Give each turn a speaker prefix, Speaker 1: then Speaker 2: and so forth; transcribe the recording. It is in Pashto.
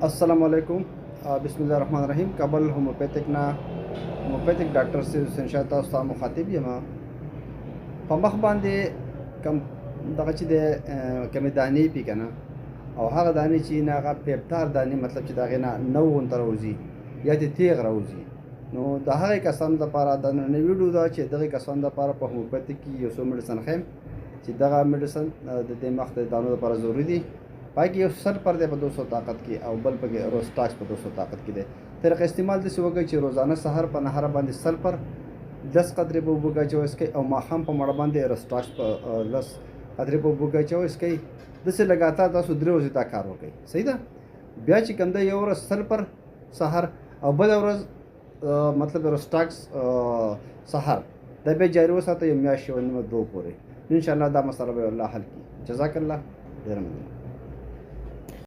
Speaker 1: अस्सलामुअलैकुम बिस्मिल्लाहिर्रहमानिर्रहीम काबल होम्योपैथिक डॉक्टर से हुसैन शाह तास्ता मुखातिब यमा पमख बांधे कम दगची दे कमी दानी पी कना او هغه دانی چې ناغه پیپتار دانی مطلب چې داغه نه نو تر روزي یا دې تیغ روزي نو د هغه کسان لپاره د نن ویډیو دا چې دغه کسان لپاره په هوموپاتیک یو څو میډیسن خیم چې دغه میډیسن د دې مخ د دانو لپاره ضروری دي باقي یو سر پر دې په 200 طاقت کې او بل په روسټاکس په 200 طاقت کې دي طریقه استعمال د څه وګړي چې روزانه سحر په نهر باندې سل پر 10 قدرې په وګړي چې اسکه او ماخام په مړ باندې روسټاکس په 10 قدرې په وګړي چې اسکه دسه لګاتار تاسو درې ورځې دا کار وکړئ صحیح ده بیا چې کوم ده یو ورځ سل پر سحر او بل ورځ مطلب روسټاکس سحر دا به جاری وساتئ یو میاشت یو نیمه دوه پورې ان شاء الله دا مسله به الله حل کړي جزاک الله ډېر مننه